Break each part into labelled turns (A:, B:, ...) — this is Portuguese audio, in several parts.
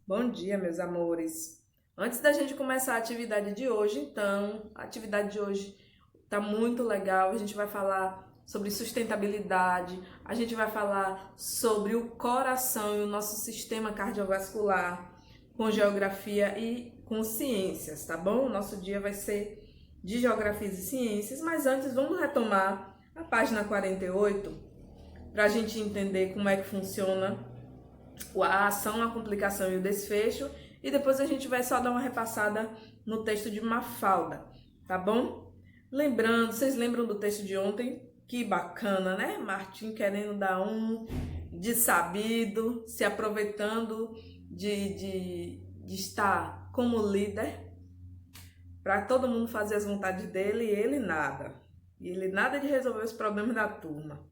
A: Bom dia, meus amores. Antes da gente começar a atividade de hoje, então, a atividade de hoje tá muito legal. A gente vai falar sobre sustentabilidade, a gente vai falar sobre o coração e o nosso sistema cardiovascular, com geografia e com ciências, tá bom? O nosso dia vai ser de geografia e ciências, mas antes vamos retomar a página 48 para a gente entender como é que funciona a ação, a complicação e o desfecho, e depois a gente vai só dar uma repassada no texto de Mafalda, tá bom? Lembrando, vocês lembram do texto de ontem? Que bacana, né? Martim querendo dar um de sabido, se aproveitando de estar como líder, para todo mundo fazer as vontades dele e ele nada. E ele nada de resolver os problemas da turma.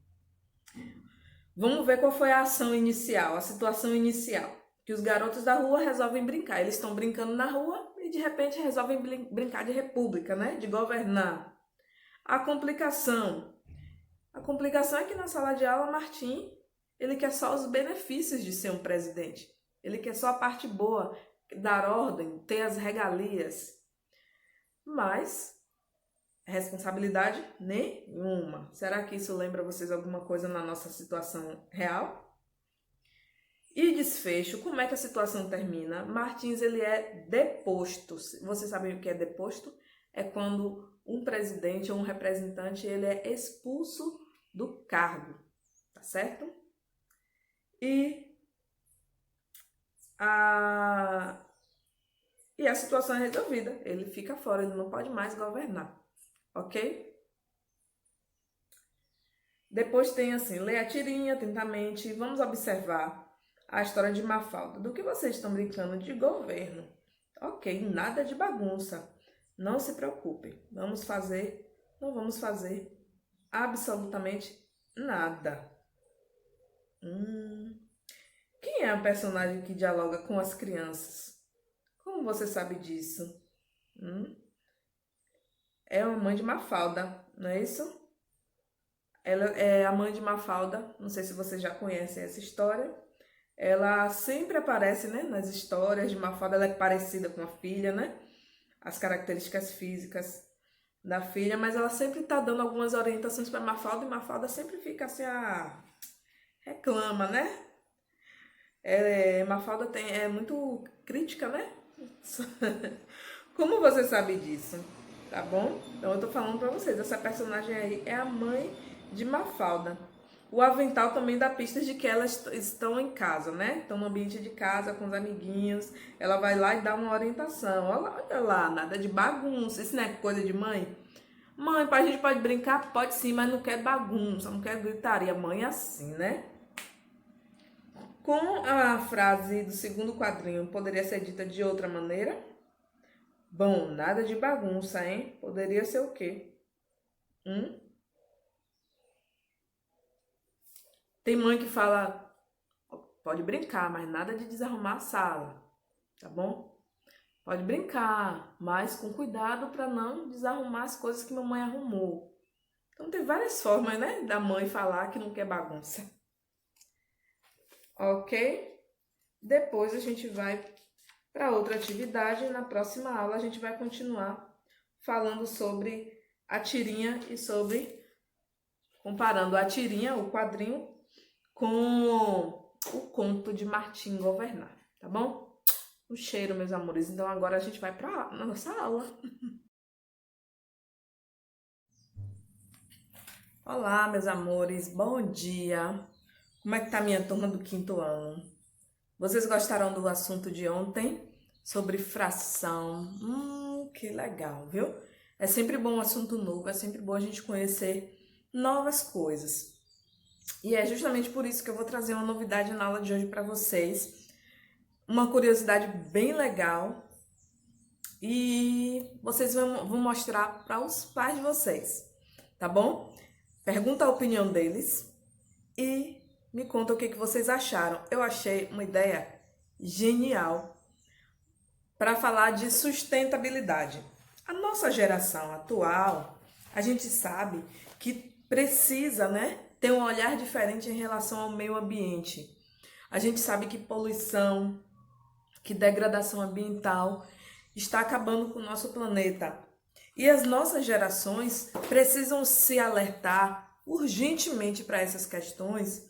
A: Vamos ver qual foi a ação inicial, a situação inicial. Que os garotos da rua resolvem brincar. Eles estão brincando na rua e de repente resolvem brincar de república, né? De governar. A complicação. A complicação é que na sala de aula, Martim, ele quer só os benefícios de ser um presidente. Ele quer só a parte boa, dar ordem, ter as regalias. Mas responsabilidade nenhuma. Será que isso lembra vocês alguma coisa na nossa situação real? E desfecho, como é que a situação termina? Martins, ele é deposto. Vocês sabem o que é deposto? É quando um presidente ou um representante, ele é expulso do cargo, tá certo? E a situação é resolvida. Ele fica fora, ele não pode mais governar, ok? Depois tem assim, lê a tirinha atentamente, vamos observar a história de Mafalda. Do que vocês estão brincando de governo? Ok, nada de bagunça. Não se preocupem. Não vamos fazer absolutamente nada. Quem é a personagem que dialoga com as crianças? Como você sabe disso? É a mãe de Mafalda, não é isso? Ela é a mãe de Mafalda. Não sei se vocês já conhecem essa história. Ela sempre aparece, né, nas histórias de Mafalda. Ela é parecida com a filha, né? As características físicas da filha, mas ela sempre tá dando algumas orientações para Mafalda e Mafalda sempre fica assim, reclama, né? Mafalda é muito crítica, né? Como você sabe disso? Tá bom? Então eu tô falando pra vocês, essa personagem aí é a mãe de Mafalda. O avental também dá pistas de que elas estão em casa, né? Estão no ambiente de casa, com os amiguinhos. Ela vai lá e dá uma orientação. Olha lá, nada de bagunça. Isso não é coisa de mãe? Mãe, a gente pode brincar? Pode sim, mas não quer bagunça, não quer gritaria. Mãe é assim, né? Com a frase do segundo quadrinho, poderia ser dita de outra maneira? Bom, nada de bagunça, hein? Poderia ser o quê? Tem mãe que fala, pode brincar, mas nada de desarrumar a sala, tá bom? Pode brincar, mas com cuidado para não desarrumar as coisas que mamãe arrumou. Então tem várias formas, né, da mãe falar que não quer bagunça. Ok? Depois a gente vai para outra atividade. Na próxima aula a gente vai continuar falando sobre a tirinha e sobre comparando a tirinha, o quadrinho, com o conto de Martim Governar, tá bom? Um cheiro, meus amores. Então agora a gente vai para a nossa aula. Olá, meus amores. Bom dia. Como é que tá a minha turma do quinto ano? Vocês gostaram do assunto de ontem? Sobre fração. Que legal, viu? É sempre bom um assunto novo, é sempre bom a gente conhecer novas coisas. E é justamente por isso que eu vou trazer uma novidade na aula de hoje para vocês. Uma curiosidade bem legal. E vocês vão mostrar para os pais de vocês, tá bom? Pergunta a opinião deles e me conta o que vocês acharam. Eu achei uma ideia genial para falar de sustentabilidade. A nossa geração atual, a gente sabe que precisa, né, ter um olhar diferente em relação ao meio ambiente. A gente sabe que poluição, que degradação ambiental está acabando com o nosso planeta. E as nossas gerações precisam se alertar urgentemente para essas questões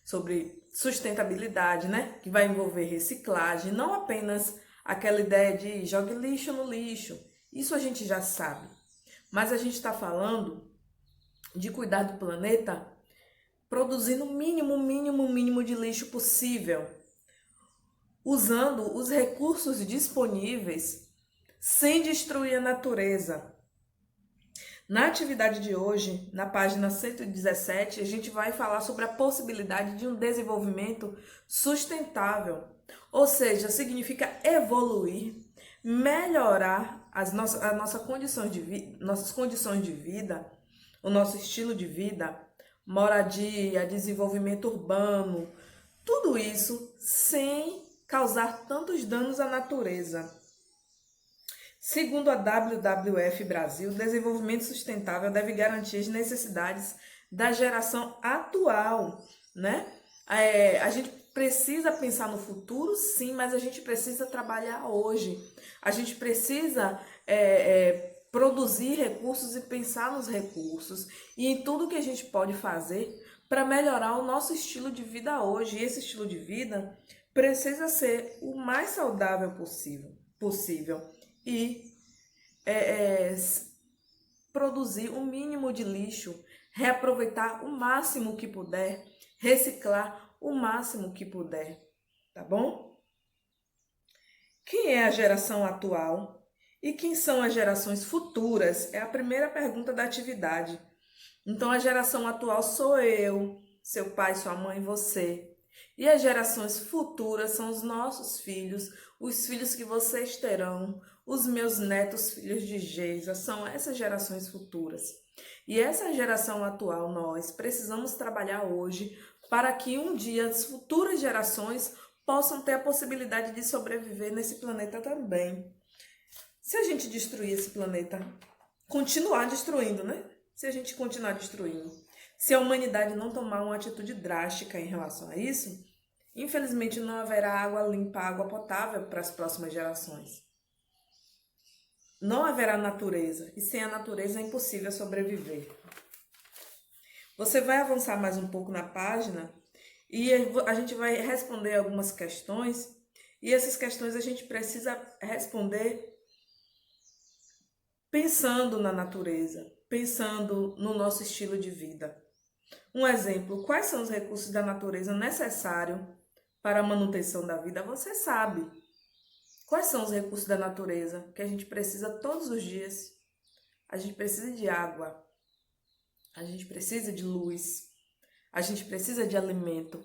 A: sobre sustentabilidade, né? Que vai envolver reciclagem, não apenas aquela ideia de jogue lixo no lixo. Isso a gente já sabe. Mas a gente está falando de cuidar do planeta produzindo o mínimo de lixo possível, usando os recursos disponíveis sem destruir a natureza. Na atividade de hoje, na página 117, a gente vai falar sobre a possibilidade de um desenvolvimento sustentável, ou seja, significa evoluir, melhorar nossas condições de vida, o nosso estilo de vida, moradia, desenvolvimento urbano, tudo isso sem causar tantos danos à natureza. Segundo a WWF Brasil, o desenvolvimento sustentável deve garantir as necessidades da geração atual, né? A gente precisa pensar no futuro, sim, mas a gente precisa trabalhar hoje. A gente precisa produzir recursos e pensar nos recursos e em tudo que a gente pode fazer para melhorar o nosso estilo de vida hoje. E esse estilo de vida precisa ser o mais saudável possível. E produzir o mínimo de lixo, reaproveitar o máximo que puder, reciclar o máximo que puder, tá bom? Quem é a geração atual e quem são as gerações futuras? É a primeira pergunta da atividade. Então, a geração atual sou eu, seu pai, sua mãe, você. E as gerações futuras são os nossos filhos, os filhos que vocês terão, os meus netos, filhos de Geisa, são essas gerações futuras. E essa geração atual, nós precisamos trabalhar hoje para que um dia as futuras gerações possam ter a possibilidade de sobreviver nesse planeta também. Se a gente destruir esse planeta, continuar destruindo, né? Se a gente continuar destruindo, se a humanidade não tomar uma atitude drástica em relação a isso, infelizmente não haverá água limpa, água potável para as próximas gerações. Não haverá natureza, e sem a natureza é impossível sobreviver. Você vai avançar mais um pouco na página e a gente vai responder algumas questões, e essas questões a gente precisa responder pensando na natureza, pensando no nosso estilo de vida. Um exemplo, quais são os recursos da natureza necessários para a manutenção da vida? Você sabe. Quais são os recursos da natureza que a gente precisa todos os dias? A gente precisa de água, a gente precisa de luz, a gente precisa de alimento.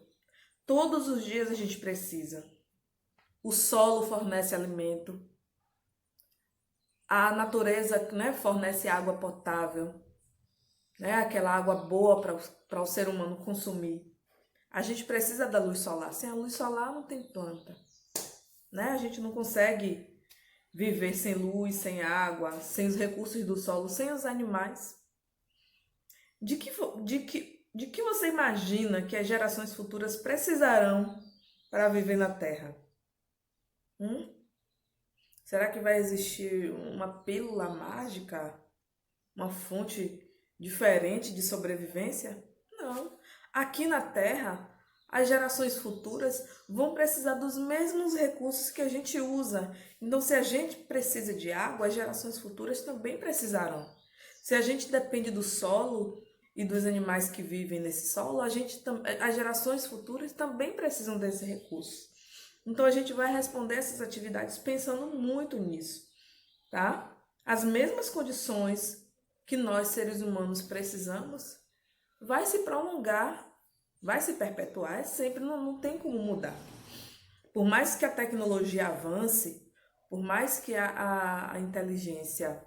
A: Todos os dias a gente precisa. O solo fornece alimento, a natureza, né, fornece água potável, né, aquela água boa para o ser humano consumir. A gente precisa da luz solar. Sem a luz solar não tem planta. Né? A gente não consegue viver sem luz, sem água, sem os recursos do solo, sem os animais. De que você imagina que as gerações futuras precisarão para viver na Terra? Será que vai existir uma pílula mágica? Uma fonte diferente de sobrevivência? Não. Aqui na Terra, as gerações futuras vão precisar dos mesmos recursos que a gente usa. Então, se a gente precisa de água, as gerações futuras também precisarão. Se a gente depende do solo e dos animais que vivem nesse solo, as gerações futuras também precisam desse recurso. Então, a gente vai responder essas atividades pensando muito nisso, tá? As mesmas condições que nós, seres humanos, precisamos, vai se prolongar, vai se perpetuar, sempre não tem como mudar. Por mais que a tecnologia avance, por mais que a inteligência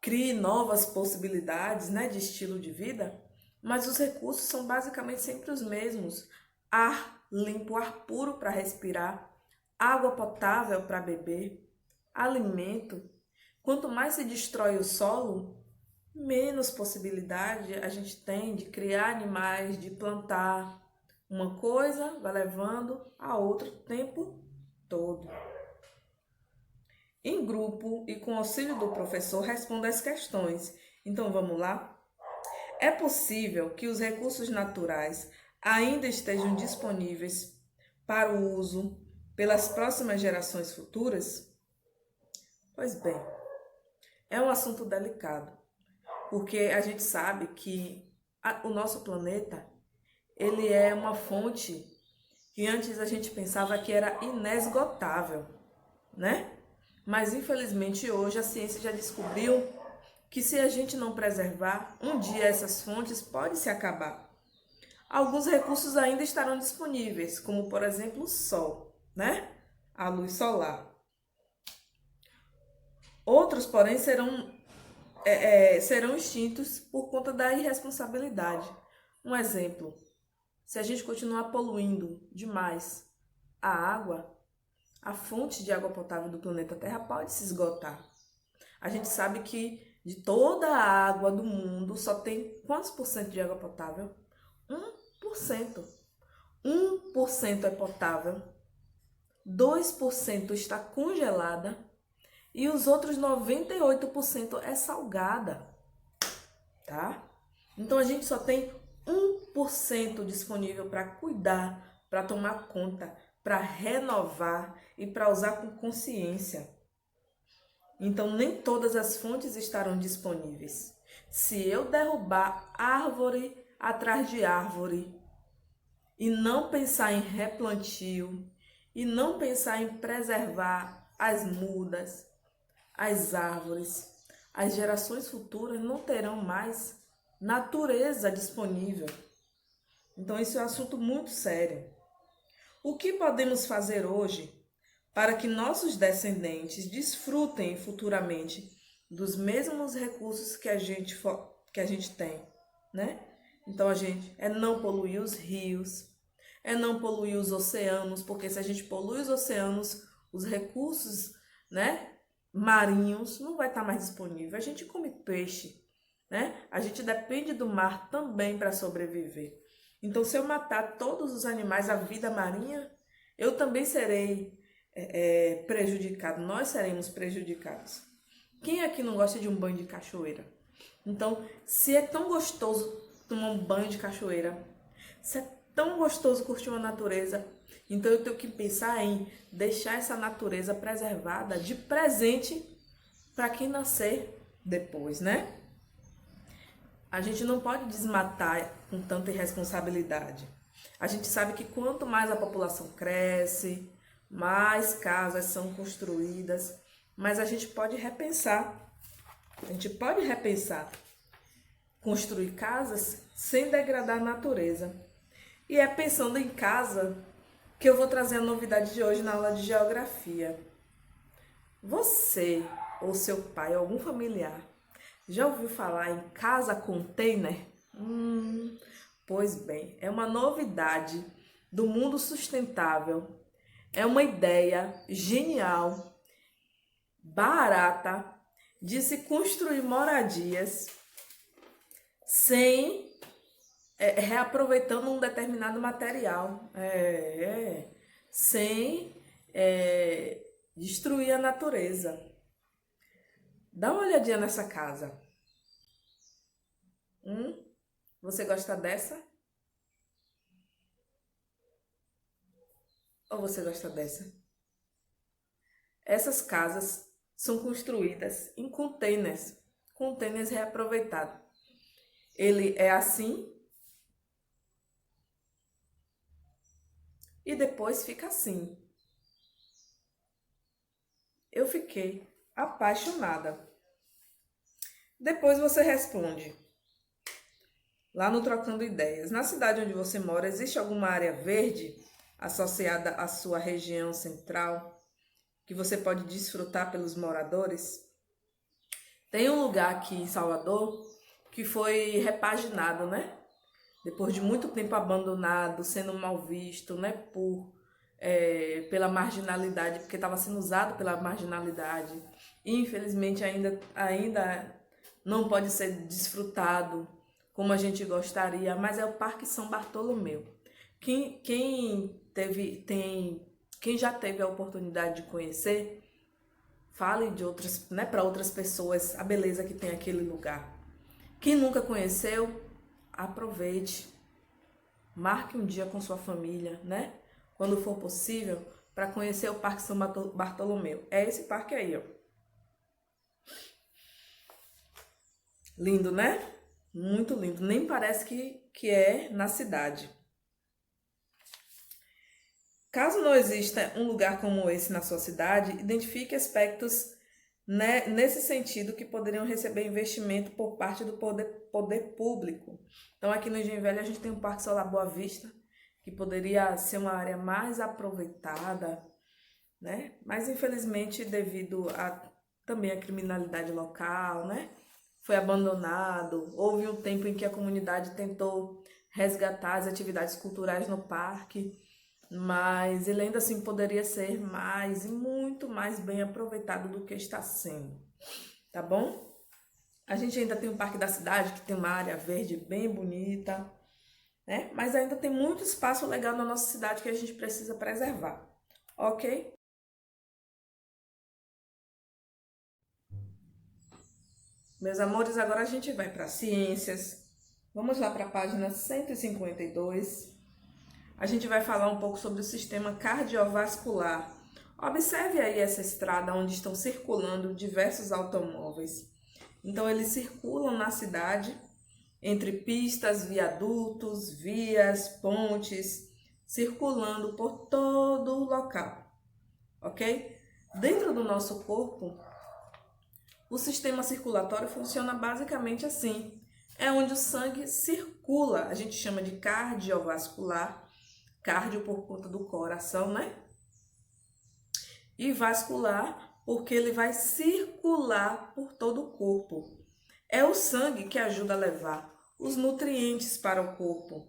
A: crie novas possibilidades, né, de estilo de vida, mas os recursos são basicamente sempre os mesmos. Ar limpo, ar puro para respirar, água potável para beber, alimento. Quanto mais se destrói o solo, menos possibilidade a gente tem de criar animais, de plantar, Uma coisa vai levando a outra o tempo todo. Em grupo e com auxílio do professor, responda as questões. Então vamos lá? É possível que os recursos naturais ainda estejam disponíveis para o uso pelas próximas gerações futuras? Pois bem, é um assunto delicado, porque a gente sabe que o nosso planeta, ele é uma fonte que antes a gente pensava que era inesgotável, né? Mas infelizmente hoje a ciência já descobriu que se a gente não preservar, um dia essas fontes podem se acabar. Alguns recursos ainda estarão disponíveis, como por exemplo o sol, né? A luz solar. Outros, porém, serão extintos por conta da irresponsabilidade. Um exemplo, se a gente continuar poluindo demais a água, a fonte de água potável do planeta Terra pode se esgotar. A gente sabe que de toda a água do mundo só tem quantos por cento de água potável? 1%. 1% é potável, 2% está congelada e os outros 98% é salgada, tá? Então a gente só tem 1% disponível para cuidar, para tomar conta, para renovar e para usar com consciência. Então nem todas as fontes estarão disponíveis. Se eu derrubar árvore atrás de árvore e não pensar em replantio e não pensar em preservar as mudas, as árvores, as gerações futuras não terão mais natureza disponível. Então isso é um assunto muito sério. O que podemos fazer hoje para que nossos descendentes desfrutem futuramente dos mesmos recursos que a gente tem, né? Então a gente é não poluir os rios, é não poluir os oceanos, porque se a gente polui os oceanos, os recursos, né, marinhos não vai estar mais disponível. A gente come peixe, né? A gente depende do mar também para sobreviver. Então, se eu matar todos os animais, a vida marinha, eu também serei prejudicado. Nós seremos prejudicados. Quem aqui não gosta de um banho de cachoeira? Então, se é tão gostoso tomar um banho de cachoeira, se é tão gostoso curtir uma natureza, então eu tenho que pensar em deixar essa natureza preservada de presente para quem nascer depois, né? A gente não pode desmatar com tanta irresponsabilidade. A gente sabe que quanto mais a população cresce, mais casas são construídas, mas a gente pode repensar. A gente pode repensar construir casas sem degradar a natureza. E é pensando em casa que eu vou trazer a novidade de hoje na aula de geografia. Você ou seu pai ou algum familiar já ouviu falar em casa container? Pois bem, é uma novidade do mundo sustentável. É uma ideia genial, barata, de se construir moradias sem reaproveitando um determinado material, sem destruir a natureza. Dá uma olhadinha nessa casa. Você gosta dessa? Ou você gosta dessa? Essas casas são construídas em containers reaproveitados. Ele é assim e depois fica assim. Eu fiquei apaixonada. Depois você responde lá no Trocando Ideias. Na cidade onde você mora, existe alguma área verde associada à sua região central que você pode desfrutar pelos moradores? Tem um lugar aqui em Salvador que foi repaginado, né? Depois de muito tempo abandonado, sendo mal visto, né? Pela marginalidade, porque estava sendo usado pela marginalidade. E, infelizmente, ainda não pode ser desfrutado como a gente gostaria, mas é o Parque São Bartolomeu. Quem já teve a oportunidade de conhecer, fale de outras, né, para outras pessoas a beleza que tem aquele lugar. Quem nunca conheceu, aproveite, marque um dia com sua família, né? Quando for possível, para conhecer o Parque São Bartolomeu. É esse parque aí, ó. Lindo, né? Muito lindo. Nem parece que é na cidade. Caso não exista um lugar como esse na sua cidade, identifique aspectos, né, nesse sentido que poderiam receber investimento por parte do poder público. Então, aqui no Engenho Velho, a gente tem o Parque Solar Boa Vista, que poderia ser uma área mais aproveitada, né? Mas, infelizmente, devido também à criminalidade local, né? Foi abandonado. Houve um tempo em que a comunidade tentou resgatar as atividades culturais no parque, mas ele ainda assim poderia ser mais e muito mais bem aproveitado do que está sendo, tá bom? A gente ainda tem o Parque da Cidade, que tem uma área verde bem bonita, né? Mas ainda tem muito espaço legal na nossa cidade que a gente precisa preservar, ok? Meus amores, agora a gente vai para ciências. Vamos lá para a página 152. A gente vai falar um pouco sobre o sistema cardiovascular. Observe aí essa estrada onde estão circulando diversos automóveis. Então, eles circulam na cidade, entre pistas, viadutos, vias, pontes, circulando por todo o local, ok? Dentro do nosso corpo, o sistema circulatório funciona basicamente assim. É onde o sangue circula, a gente chama de cardiovascular, cardio por conta do coração, né? E vascular, porque ele vai circular por todo o corpo. É o sangue que ajuda a levar os nutrientes para o corpo,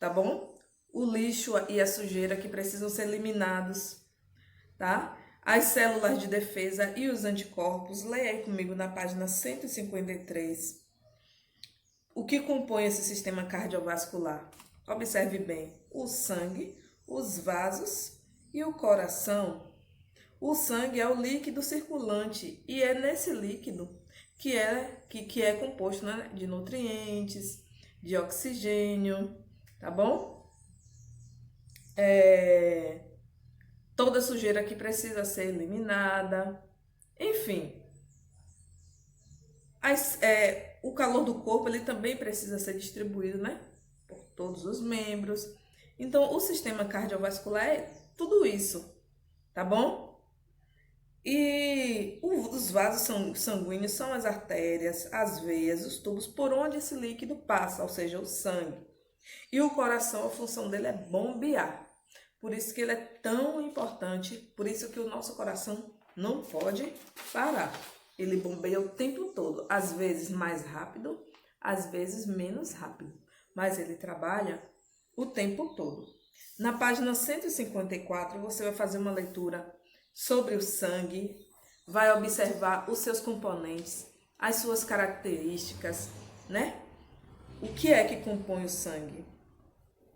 A: tá bom? O lixo e a sujeira que precisam ser eliminados, tá? As células de defesa e os anticorpos. Leia aí comigo na página 153. O que compõe esse sistema cardiovascular? Observe bem: o sangue, os vasos e o coração. O sangue é o líquido circulante e é nesse líquido que é composto, né, de nutrientes, de oxigênio, tá bom? Toda sujeira que precisa ser eliminada, enfim. O calor do corpo ele também precisa ser distribuído, né, por todos os membros. Então, o sistema cardiovascular é tudo isso, tá bom? E os vasos sanguíneos são as artérias, as veias, os tubos por onde esse líquido passa, ou seja, o sangue. E o coração, a função dele é bombear. Por isso que ele é tão importante, por isso que o nosso coração não pode parar. Ele bombeia o tempo todo, às vezes mais rápido, às vezes menos rápido, mas ele trabalha o tempo todo. Na página 154, você vai fazer uma leitura sobre o sangue, vai observar os seus componentes, as suas características, né? O que é que compõe o sangue?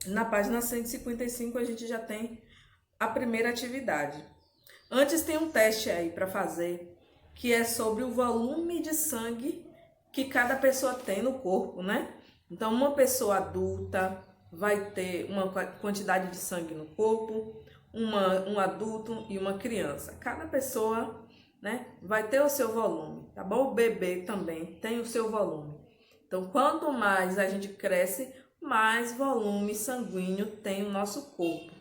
A: Na página 155 a gente já tem a primeira atividade. Antes tem um teste aí para fazer, que é sobre o volume de sangue que cada pessoa tem no corpo, né? Então, uma pessoa adulta vai ter uma quantidade de sangue no corpo, um adulto e uma criança. Cada pessoa, né, vai ter o seu volume, tá bom? O bebê também tem o seu volume. Então, quanto mais a gente cresce, mais volume sanguíneo tem o nosso corpo.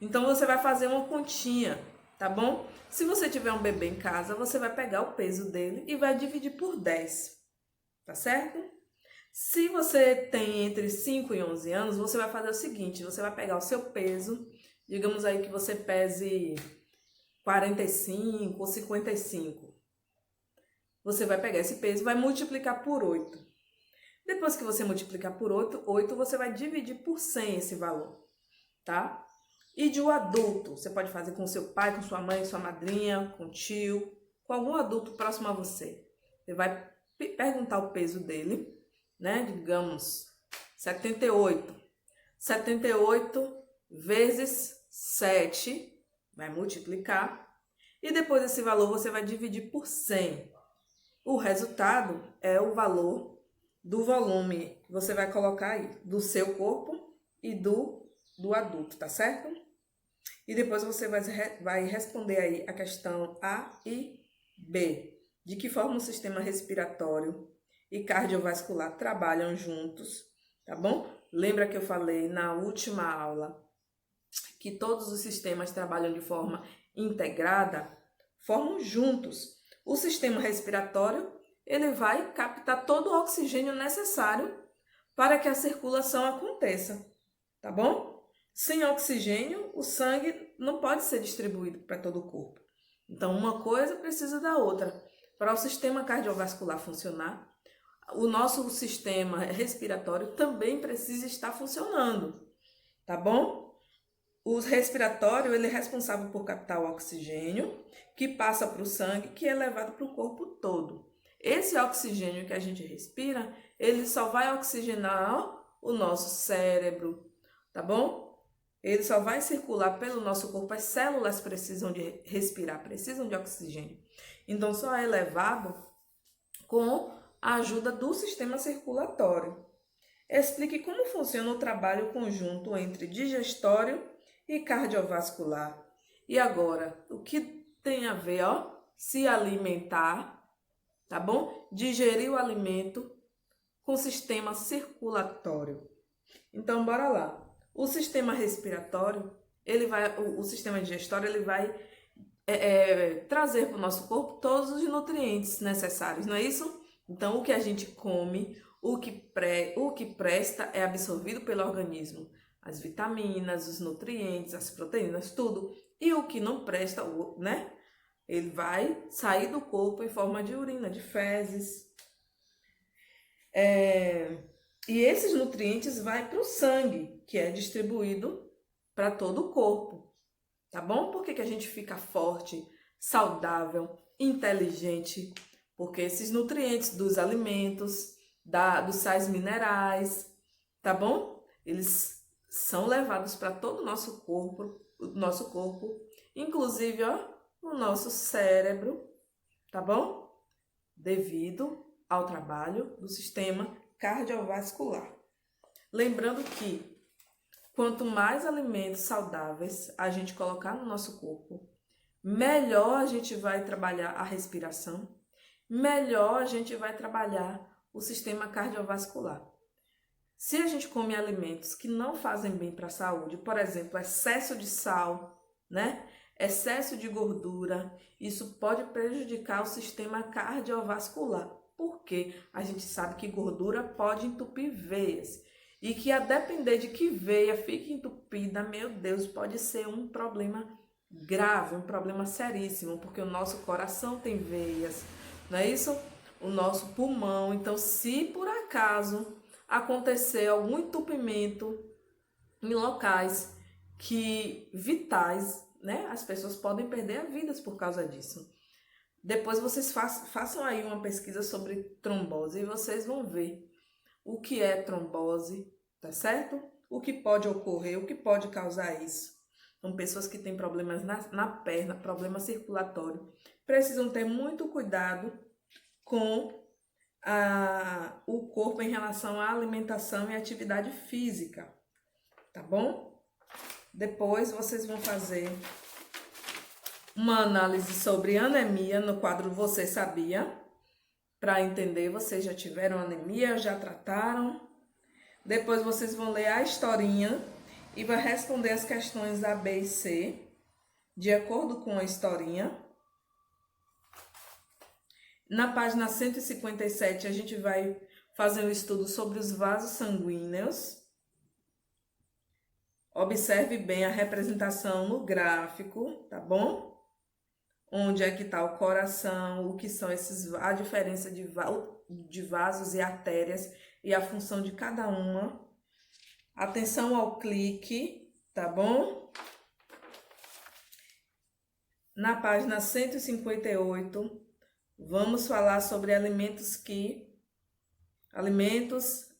A: Então, você vai fazer uma continha, tá bom? Se você tiver um bebê em casa, você vai pegar o peso dele e vai dividir por 10, tá certo? Se você tem entre 5 e 11 anos, você vai fazer o seguinte, você vai pegar o seu peso, digamos aí que você pese 45 ou 55. Você vai pegar esse peso e vai multiplicar por 8. Depois que você multiplicar por 8, você vai dividir por 100 esse valor, tá? E de um adulto, você pode fazer com seu pai, com sua mãe, sua madrinha, com o tio, com algum adulto próximo a você. Você vai perguntar o peso dele, né? Digamos, 78. 78 vezes 7, vai multiplicar, e depois esse valor você vai dividir por 100. O resultado é o valor do volume que você vai colocar aí, do seu corpo e do adulto, tá certo? E depois você vai responder aí a questão A e B. De que forma o sistema respiratório e cardiovascular trabalham juntos, tá bom? Lembra que eu falei na última aula que todos os sistemas trabalham de forma integrada, formam juntos. O sistema respiratório, ele vai captar todo o oxigênio necessário para que a circulação aconteça, tá bom? Sem oxigênio, o sangue não pode ser distribuído para todo o corpo. Então, uma coisa precisa da outra. Para o sistema cardiovascular funcionar, o nosso sistema respiratório também precisa estar funcionando, tá bom? O respiratório, ele é responsável por captar o oxigênio, que passa para o sangue, que é levado para o corpo todo. Esse oxigênio que a gente respira, ele só vai oxigenar o nosso cérebro, tá bom? Ele só vai circular pelo nosso corpo, as células precisam de respirar, precisam de oxigênio. Então, só é levado com a ajuda do sistema circulatório. Explique como funciona o trabalho conjunto entre digestório e cardiovascular. E agora, o que tem a ver, se alimentar, tá bom? Digerir o alimento com o sistema circulatório. Então, bora lá. O sistema respiratório, o sistema digestório, ele vai trazer para o nosso corpo todos os nutrientes necessários, não é isso? Então, o que a gente come, o que presta é absorvido pelo organismo. As vitaminas, os nutrientes, as proteínas, tudo. E o que não presta, né? Ele vai sair do corpo em forma de urina, de fezes. E esses nutrientes vão para o sangue, que é distribuído para todo o corpo. Tá bom? Por que a gente fica forte, saudável, inteligente? Porque esses nutrientes dos alimentos, dos sais minerais, tá bom? Eles são levados para todo o nosso corpo, inclusive, o nosso cérebro, tá bom? Devido ao trabalho do sistema cardiovascular. Lembrando que quanto mais alimentos saudáveis a gente colocar no nosso corpo, melhor a gente vai trabalhar a respiração, melhor a gente vai trabalhar o sistema cardiovascular. Se a gente come alimentos que não fazem bem para a saúde, por exemplo, excesso de sal, né? Excesso de gordura, isso pode prejudicar o sistema cardiovascular. Porque a gente sabe que gordura pode entupir veias. E que a depender de que veia fique entupida, meu Deus, pode ser um problema grave, um problema seríssimo, porque o nosso coração tem veias, não é isso? O nosso pulmão. Então, se por acaso acontecer algum entupimento em locais vitais, né? As pessoas podem perder a vida por causa disso. Depois vocês façam aí uma pesquisa sobre trombose e vocês vão ver o que é trombose, tá certo? O que pode ocorrer, o que pode causar isso. São pessoas que têm problemas na perna, problema circulatório. Precisam ter muito cuidado com o corpo em relação à alimentação e atividade física, tá bom? Depois vocês vão fazer uma análise sobre anemia no quadro Você Sabia? Para entender, vocês já tiveram anemia, já trataram. Depois vocês vão ler a historinha e vai responder as questões A, B e C, de acordo com a historinha. Na página 157, a gente vai fazer um estudo sobre os vasos sanguíneos. Observe bem a representação no gráfico, tá bom? Onde é que está o coração, o que são a diferença de vasos e artérias e a função de cada uma. Atenção ao clique, tá bom? Na página 158, vamos falar sobre alimentos,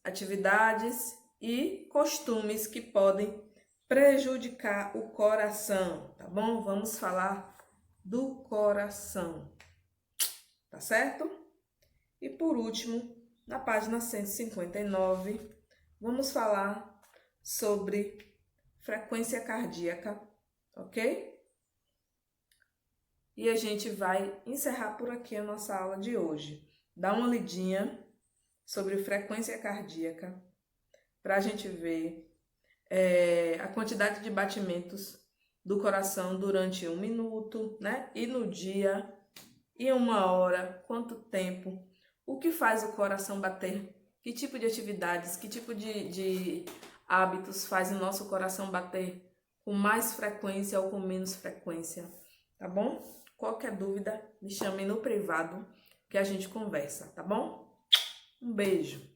A: atividades e costumes que podem prejudicar o coração, tá bom? Vamos falar do coração, tá certo? E por último, na página 159, vamos falar sobre frequência cardíaca, ok? E a gente vai encerrar por aqui a nossa aula de hoje. Dá uma lidinha sobre frequência cardíaca para a gente ver a quantidade de batimentos do coração durante 1 minuto, né? E no dia, e 1 hora, quanto tempo, o que faz o coração bater, que tipo de atividades, que tipo de hábitos faz o nosso coração bater com mais frequência ou com menos frequência, tá bom? Qualquer dúvida, me chame no privado que a gente conversa, tá bom? Um beijo!